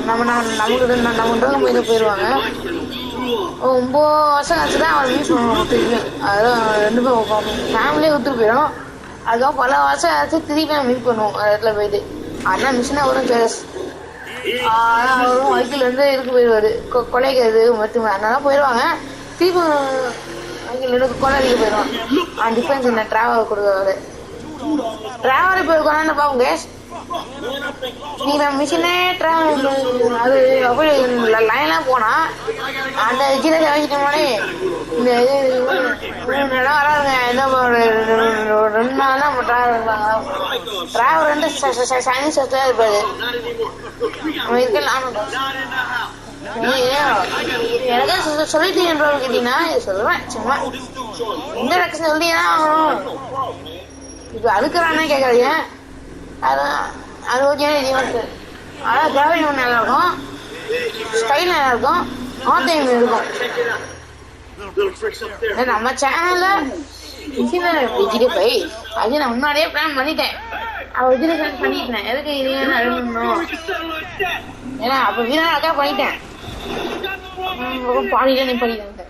நம்ம ட்ரோகம் போய் போயிடுவாங்க. 9 வருஷம் ஆச்சு தான் அவன் மீட் பண்ணுவோம் திருப்பி. அதெல்லாம் 2 பேரும் ஃபேமிலியே விட்டு போயிடும். அதுக்காக பல வருஷம் ஆச்சு திருப்பி நான் மீட் பண்ணுவோம் அந்த இடத்துல போயிட்டு. அதெல்லாம் மிஷினா வரும் சேஸ். அவரும் வைக்கில் வந்து இதுக்கு போயிடுவாரு கொலைக்கிறது மருத்துவ அதனால போயிடுவாங்க. திருப்பி வைக்கில் எனக்கு கொலை அடிக்க போயிடுவான். டிஃபென்ஸ் என்ன டிராவல் கொடுக்குறாரு. டிராவல் போயிருக்கோன்னு பார்ப்போம் கேஸ். நீங்கள் மிஷினே டிராவல் அது அப்படி லைன்லாம் போனால் அந்த கீழே வச்சுட்டோம்னாலே இந்த இது வராதுங்க. என்ன 2 நாள் தான் டிராவல் இருப்பாங்க. டிராவல் வந்து சயின்ஸ் தான் இருப்பாரு. நம்ம இருக்கலாம் எனக்கே சொல்லிட்டு கேட்டீங்கன்னா சொல்லுவேன் சும்மா இந்த லட்சம் சொல்லிங்கன்னா இப்போ அழுக்கிறானே கேட்காதீங்க. அது ஓகே. அதான் டிராவலிங் நல்லா இருக்கும், ஸ்டைல் நல்லா இருக்கும், ஆட்டையும் இருக்கும். நம்ம சேனல்ல விஜய் அது நான் முன்னாடியே பிளான் பண்ணிட்டேன். விஜய் பிளான் பண்ணிட்டேன். எதுக்கு இது அழுகணும் ஏன்னா அப்ப வீரனாக்கா பண்ணிட்டேன். பாடிட்டே நீ பண்ணிட்டேன்.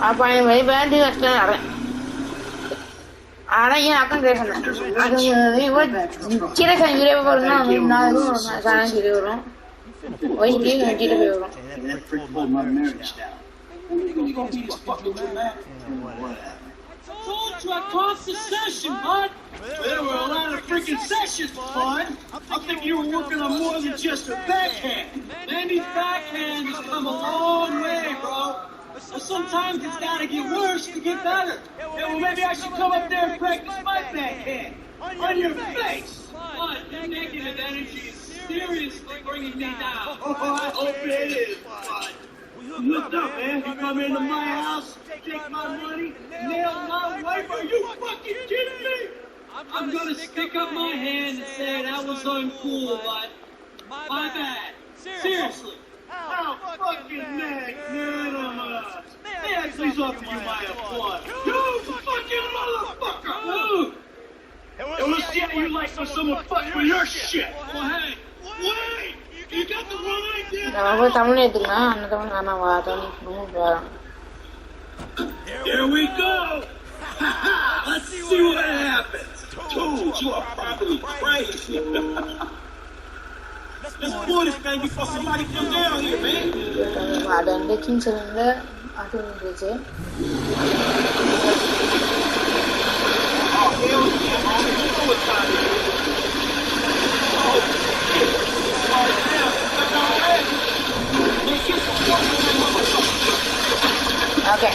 அப்ப பேண்டி வச்சுட்டு வரேன். ஆனா ஏன் அக்கம் கேட்கணும் சீரக வீடியோ போடுறதுன்னா 3 நாளுக்கும் சேனல் சீரியல் வரும். வயசுக்கு கட்டிட்டு போய் வரும். I caused the session, bud. There were a lot of freaking sessions, bud. I think you were working on more than just a backhand. Mandy's backhand has come a long way, bro. But sometimes it's gotta get worse to get better. Yeah, well, maybe I should come up there and practice my backhand. On your face. Bud, your negative energy is seriously bringing me down. Oh, I hope it is, bud. Look up, man. You come into my house, take my money, nail my wife. Are you fucking kidding me? I'm gonna stick up my hand and say that was uncool, bud. My bad. Seriously. How fucking magnanimous. May I please offer you my applause? You fucking motherfucker! wait for someone to fight for your shit. Well, hey, wait! You got the wrong idea. நம்ம போய் தமிழ் எடுத்துக்கலாம் அந்த தமிழ் காணாவா Tamil Here we go. Let's see what happens. Dude, you are probably crazy. Let's pull this thing before somebody comes down here, man. ada அந்த கிங்ஸ் இருந்த அது இருந்துச்சு Oh, hell yeah, man. You know what time it is. Oh, shit. Oh, damn. That's all right. Man, get some fucking motherfucker. Okay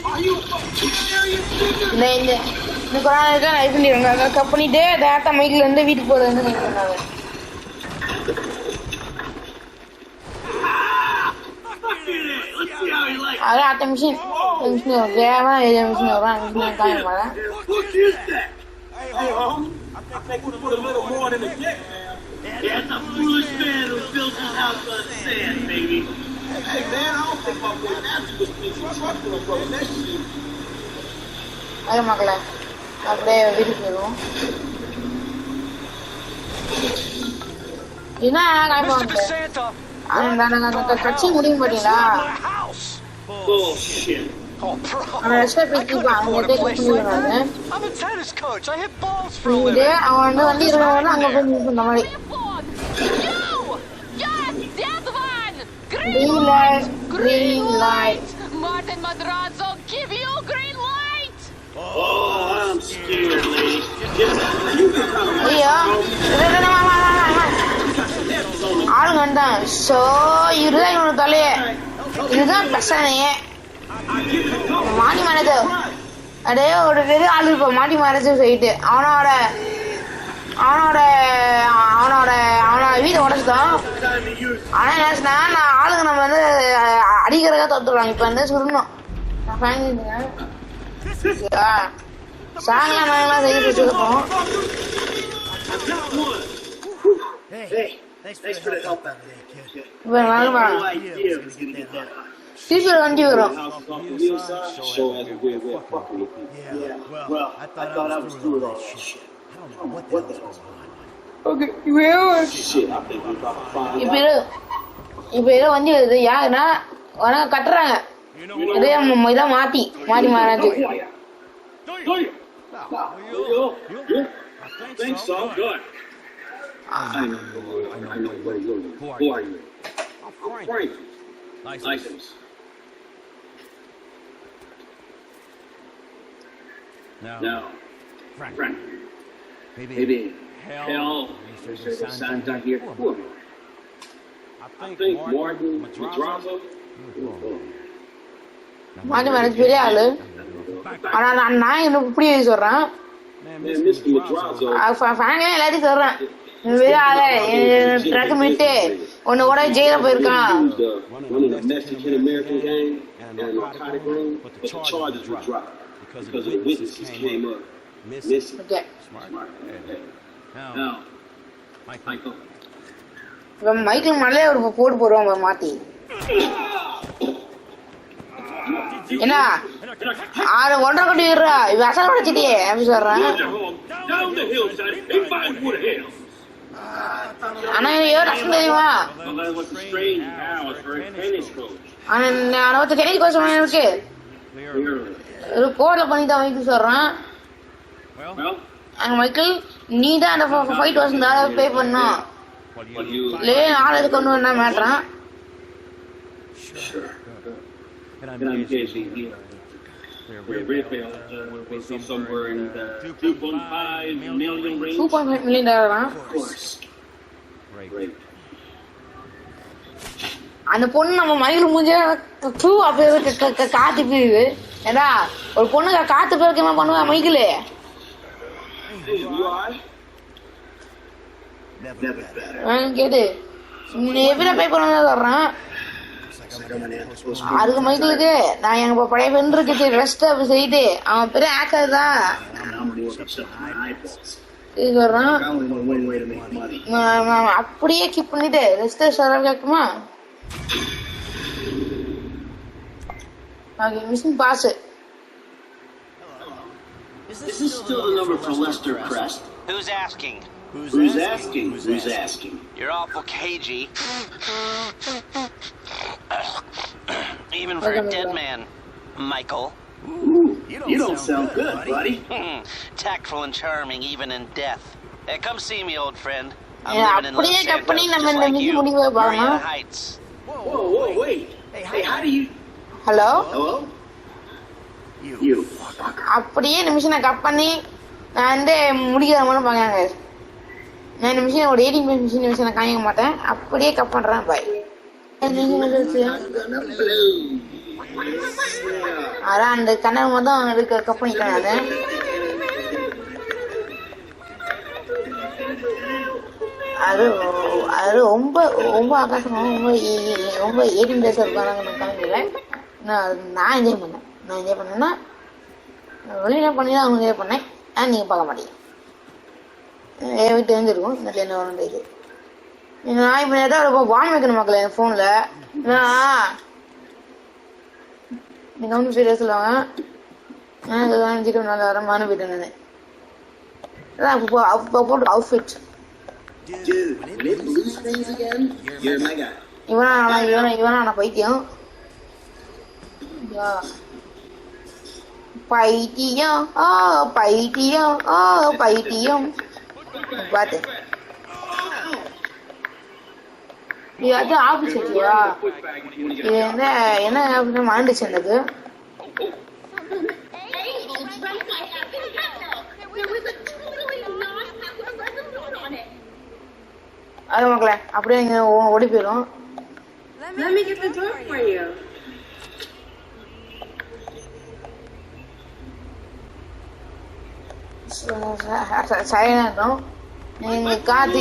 Are you fucking serious, nigga? இந்த கொரோனா இருக்கா லைஃப் பண்ணிடுவாங்க கப் பண்ணிட்டு டேரக்டா மைக்ல இருந்து வீட்டுக்கு போறதுன்னு நினைக்கிறாங்க Let's see how he likes it. அது அடுத்த மிஷின் வேகமா மிஷின் வரும் அந்த மிஷின் காய மாட்டேன் What is that? Hey, homie. I think we put a little more than a dick, man. That's a foolish man who built his house on sand, baby. Hey, man, I don't think my boy Matthew was being trusting him, bro. That shit. அது மக்களே அப்படியே வீட்டுக்கு போயிடுவோம் என்ன காய்ப்பாங்க கட்சி முடியும் பாத்தீங்களா Bullshit. அவன் ரெஸ்பெக்ட் வச்சுப்பான் அவங்க பண்ணிடுவாங்க I'm a tennis coach. I hit balls for a இது living. அவன் வந்து இருக்கிறவங்க அங்க போய் யூஸ் பண்ண மாதிரி green light Martin Madrazo, give you green light. Oh, I'm scared, lady. You can come ஐயோ ஆளுங்க வந்தான் சோ இதுதான் இவனோட தலையே இதுதான் பிரச்சனையே மாட்டி மறைச்சு அப்படியே ஒரு பெரிய ஆளு இருப்பான் மாட்டி மறைச்சு சொல்லிட்டு அவனோட வீட்டை உடச்சுதான் ஆனா என்ன நான் ஆளுங்க நம்ம வந்து அடிக்கிறதா தோத்துருவாங்க இப்ப வந்து சுடணும் நான் வாங்கிருந்தேன் சாங்கலாம் நாங்களாம் செய்ய வச்சிருக்கோம் Hey, thanks for the help out there, kid. இப்ப நல்லா No idea it was gonna get that hot. Teacher வண்டி வரும் Show us we're fucking with you. Yeah, well, I thought I was through with all that shit. I don't know what the hell's going on. Okay Shit, I think we're about to find இப்ப out. ஏதோ வண்டி வருது யாருன்னா உனக்கு கட்டுறாங்க இதே இதான் மாத்தி மாறாது You? I think so. Good. I know where you're going. Who are you? I'm Frank. License. No. Frank. Maybe. Hell. There's a sign down here. Who are you? I think Martin Madrazo. மாத்தி மறைச்சு பெரிய ஆளு ஆனா நான் எனக்கு இப்படி சொல்றேன் Man, Mr. Madrazo. ஃபேனே எல்லாத்தையும் சொல்றேன் பெரிய ஆளு ட்ரக் மீட்டு ஒன்னு கூட ஜெயில போயிருக்கான் Running a Mexican American gang and a narcotic ring, but the charges were dropped because the witnesses came up missing. Okay Smart. Now, Michael. இப்ப மைக்கிள் மலையில ஒரு போட்டு போடுவாங்க மாத்தி என்ன 1.5 கோடி விடுறா இவ அசல் உடைச்சிட்டியே அப்படி சொல்றேன் Down the hill, son. They fight for the hell. ஆனா எவ்வளவு கஷ்டம் தெரியுமா Well, that was a strange hours for a tennis coach. ஆனா டென்னிஸ் கோச் இருக்கு ஒரு கோட்ல பண்ணி தான் மைக்கிள் சொல்றான் Well, மைக்கிள் நீ தான் அந்த ஃபைட் வசந்தா பே பண்ணும் what you... இல்லையே ஆளது கொண்டு வந்தா மேட்றான் Sure. And I'm guessing here. Where Redbell will be somewhere in the 2.5 million range. 2.5 million தான் Of course. Great. அந்த பொண்ணு நம்ம மைக்கிள் மூஞ்ச அப்ப காத்து போயிடுது ஏடா ஒரு பொண்ணு காத்து போய் என்ன பண்ணுவா Michael Hey, you alright? Never better. கேட்டு நீ எப்படி பே பண்ண சொல்றான் அதுக்கு மைக்கிளுக்கு நான் எங்க பழைய பெண் இருக்கு ரெஸ்ட் அப்படி செய்யிட்டு அவன் பெரிய ஆக்கர் தான் சொல்றான் அப்படியே கீப் பண்ணிட்டு ரெஸ்ட் சொல்ற கேக்குமா Okay, mission pass. Is this still the number for Lester Crest? Who's asking? Who's asking? Who's asking? You're awful cagey. Even for a dead man, Michael. Ooh, you don't sound good, buddy. Tactful and charming even in death. Hey, come see me, old friend. I'm Yeah, living in Los அப்படியே Santos, கம்பெனி நம்ம just இந்த like மிஷின் you. முடிவு பாருங்க. Marietta Heights. Whoa, wait. Hey, how do you... hello Hello? You. அப்படியே இந்த மிஷினை கட் பண்ணி நான் வந்து முடிக்கிற மாதிரி பாக்காங்க. நான் இந்த மிஷினை ஒரு 18 மிஷினை காமிக்க மாட்டேன். அப்படியே கட் பண்றேன் பாய். அதான் அந்த கண்ணை மட்டும் இருக்க கட் பண்ணிட்டேன் நானு. அது அது ரொம்ப ரொம்ப ஆகாசமா ரொம்ப 18 டேஸ் இருக்காங்க காமிக்கல. நான் என்ஜாய் பண்ணேன்னா வெளியில பண்ணி தான் அவங்க என்ஜாய் பண்ணேன். நீங்க பார்க்க மாட்டீங்க. தெரிஞ்சிருக்கும் இந்த என்ன வரும் இது. நான் இப்ப ஏதாவது வான் வைக்கணும் மக்கள் என் போன்ல. நீங்க வந்து சீரியஸ் சொல்லுவாங்க. நான் நினைச்சிட்டு நல்லா வர மானு போயிட்டேன். அப்போ போட்டு outfit Dude, when it lose things again, you're my guy. இவனா பைத்தியம். பைத்தியம் பைத்தியம் பைத்தியம் பாத்து இது அது ஆபீஸ் இல்லையா? இது என்ன ஆபீஸ் மறந்துச்சு எனக்கு. அது மக்களே அப்படியே இங்க ஓடி போயிடும். Let me get the door for you. சைலண்டும் நீங்க காத்து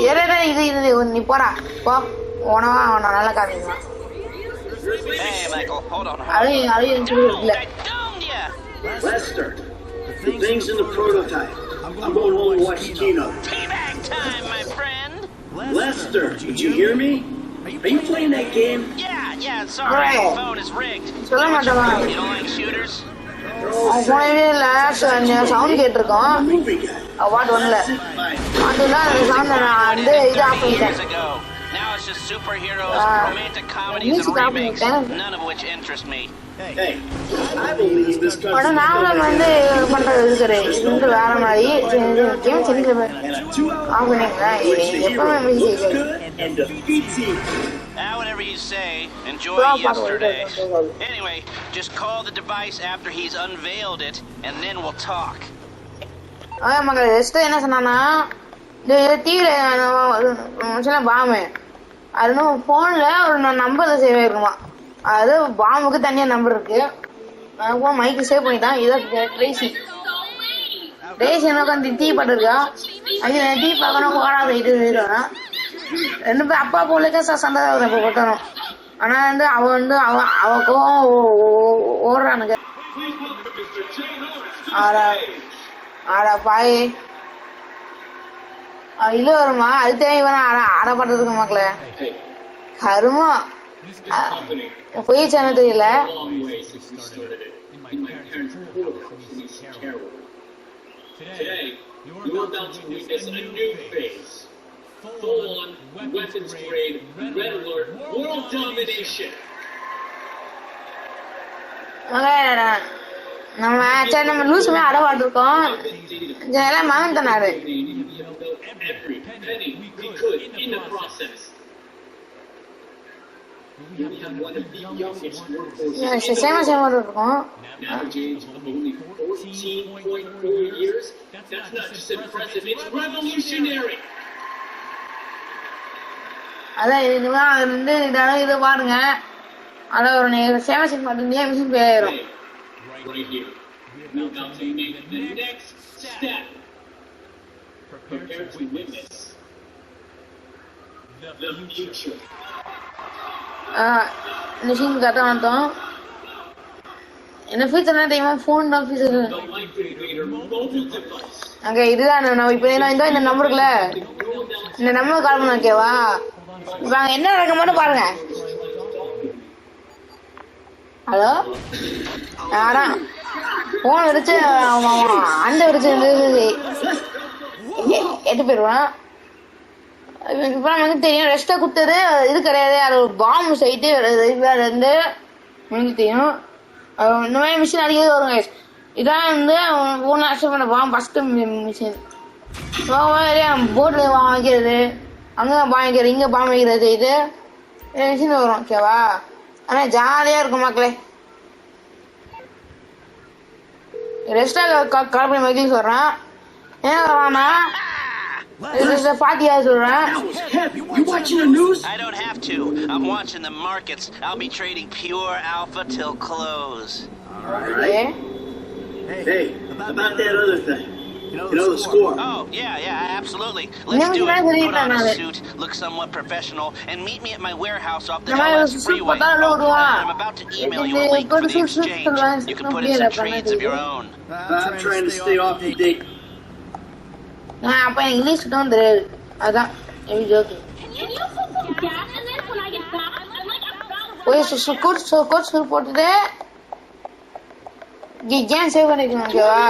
இது நீ போறா போ உனவா அவன நல்லா காமிக்கலாம். Hey, Michael, hold on. அதையும் சொல்லிருக்கல. Lester, the thing's in the prototype. I'm going home and watch Kino. Payback time, my friend. Lester, did you hear me? Are you playing that game? Yeah, sorry. Hey. The phone is rigged. சொல்ல மாட்டேமா. You don't like shooters? அவன் போனவே இல்ல சவுண்ட் கேட்டிருக்கோம். Movie guy. அவார்ட் ஒன்ல அதுல அந்த சவுண்ட் நான் வந்து இது ஆஃப் பண்ணிட்டேன். Years ago. Now it's just superheroes, romantic comedies, music and off remakes, பண்ணிட்டேன். none of which interest me. Hey, I believe this country. ஆனா நானும் வந்து பண்றது இருக்குது. இது வந்து வேற மாதிரி கேம் செஞ்சு And a 2-hour ஆஃப் பண்ணிட்டேன். which the hero எப்பவுமே looks music good and defeats evil. Whatever you say, enjoy Well, yesterday. well. Anyway, just call the device after he's unveiled it, and then we'll talk. மகள் ரெஸ்ட் என்ன சொன்னானா இந்த டிவில பாம்பு அது போன்ல ஒரு நம்பர் சேவ் ஆயிருக்குமா. அது பாம்புக்கு தனியா நம்பர் இருக்கு. மைக்கு சேவ் பண்ணிட்டான். இதை ட்ரேசி என்ன உட்காந்து டீ பாட்டுருக்கா. அது டீ பார்க்கணும் ஓடாத இது ரெண்டு பேர் அப்பா போலக்கா சண்டை இப்போ கொட்டணும். ஆனா வந்து அவக்கும் ஓடுறானுங்க. ஆடா பாய் இல்ல வருமா அது தேவை இவனா அடை பண்றதுக்கு மக்களே கருமா போயிடுச்சு எனக்கு தெரியல. Today, you're about to witness a new phase. Full-on, weapons-grade, red alert, world domination. நம்ம லூசுமே அடை பாட்டுருக்கோம். எல்லாம் மகன் தன்னாரு Every penny we could in the process. We have one of the youngest workforces. சேம இருக்கும். Average age of only 14.4 years. That's not just impressive, it's revolutionary. அதான் இதுதான் வந்து இது பாருங்க. அதான் ஒரு சேமசிங் மட்டும் மிஷின் போயிடும். Right here. We're about to make the next step. Prepare to witness the future. Machine கட்ட மாட்டோம். என்ன ஃபியூச்சர் டைமா ஃபோன் தான் future. The life invader mobile device. அங்க இதுதான் நம்ம இப்ப இந்த நம்பருக்குல இந்த நம்பர் கால் பண்ண ஓகேவா? இப்ப அங்க என்ன நடக்க மட்டும் பாருங்க. ஹலோ யாரா போன் வச்சு அண்டை வச்சு எட்டு போயிடுவான். இப்போ நமக்கு தெரியும் ரெஸ்ட்டை கொடுத்தது இது கிடையாது, அது ஒரு பாம்பு சைட்டு இருந்து எனக்கு தெரியும். இந்த மாதிரி மிஷின் அடிக்கிறது வருங்க. இதான் வந்து ஃபோன் ஆக்சன் பண்ண பாம்பு ஃபஸ்ட்டு மிஷின். போட்டில் பாம்பு வைக்கிறது, அங்கே பாம்பு வைக்கிறது, இங்கே பாம்பு வைக்கிறது செய்து மிஷின் வரும். ஓகேவா? ஆனால் ஜாலியாக இருக்கும் மக்களே. ரெஸ்ட்டாக கால் பண்ணி வைக்க சொல்கிறேன். ஏன் வரானா பாத்தியா சொல்றேன். You watching the news? I don't have to. I'm watching the markets. I'll be trading pure alpha till close. Okay. Hey, about that other thing. You know the score. Oh, yeah, absolutely. Let's do it. Put on a suit, look somewhat professional, and meet me at my warehouse off the LS freeway. I'm about to email you a link for the exchange. You can put in some trades of your own. I'm trying to stay off the date. அப்ப இங்கிலீஷ் தான் தெரியாது, அதான் எப்படி ஜோக்கு. போய் கோர்ஸ் போட்டுட்டு கேம் சேவ் பண்ணிக்கணும். ஓகேவா?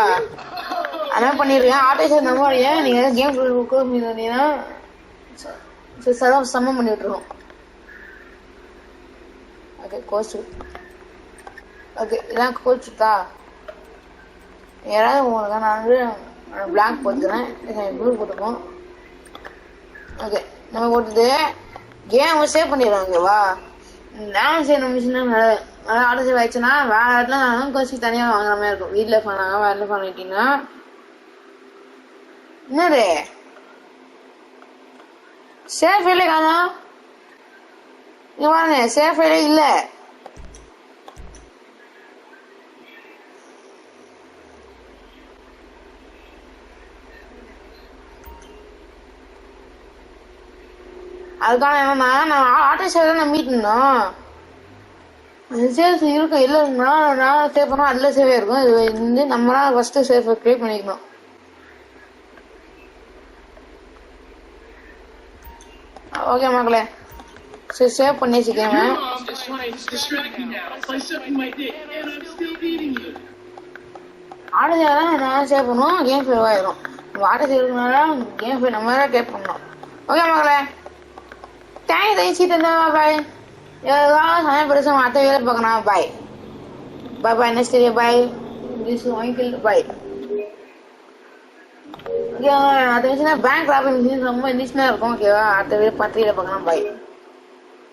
அதான் பண்ணிருக்கேன். ஆட்டோசர் நம்புறீங்க நீங்க கேம் கொடுத்தீங்கன்னா சம்மம் பண்ணி விட்டுருவோம். ஓகே கோர்ஸ் ஓகே இதான் கோர்ஸ் தான். யாராவது உங்களுக்கு நான் வந்து பிளாக் போட்டுக்கிறேன், ப்ளூ போட்டுப்போம். ஓகே நம்ம போட்டுட்டு கேம் சேவ் பண்ணிடுறோம். ஓகேவா? நான் செய்யணும் மிஷின் நல்லா ஆர்டர் சேவ் ஆயிடுச்சுன்னா வேற இடத்துல நான் கோர்ஸுக்கு தனியாக வாங்குற மாதிரி இருக்கும். வீட்டில் பண்ணாங்க வேற பண்ணிட்டீங்கன்னா என்னது சேஃப் இல்லை காணா இங்க வாங்க. சேஃப் இல்லை இல்லை அதுக்கான என்னன்னா நான் ஆட்டோ சேவ் தான் மீட்டணும். சேஃப் இருக்கும் இல்லைன்னா நான் சேவ் பண்ணோம் அதில் சேவே இருக்கும். இது வந்து நம்ம தான் ஃபர்ஸ்ட் சேஃப் கிரியேட் பண்ணிக்கணும். ஓகே மக்களே சரி சேவ் பண்ணி வச்சுக்கோங்க. ஆட்டோ சேவ் தான் நான் சேவ் பண்ணுவோம், கேம் சேவ் ஆயிரும். ஆட்டோ சேவ் இருக்கனால கேம் சேவ் நம்ம தான் கிரியேட் பண்ணணும். ஓகே மக்களே தேங்க்ஸ் பாய். ஏதாவது சமயம் பெருசாக மற்ற வேலை பார்க்கணும். பாய் பாய் பாய் நெக்ஸ்ட் பாய் வாங்கிக்கல் பாய். ஓகே அடுத்த மிஷினா பேங்க் ராபிங் மிஷின் ரொம்ப இன்ட்ரெஸ்டாக இருக்கும். ஓகேவா? அடுத்த வேலை 10 வேலை பார்க்கலாம். பாய்.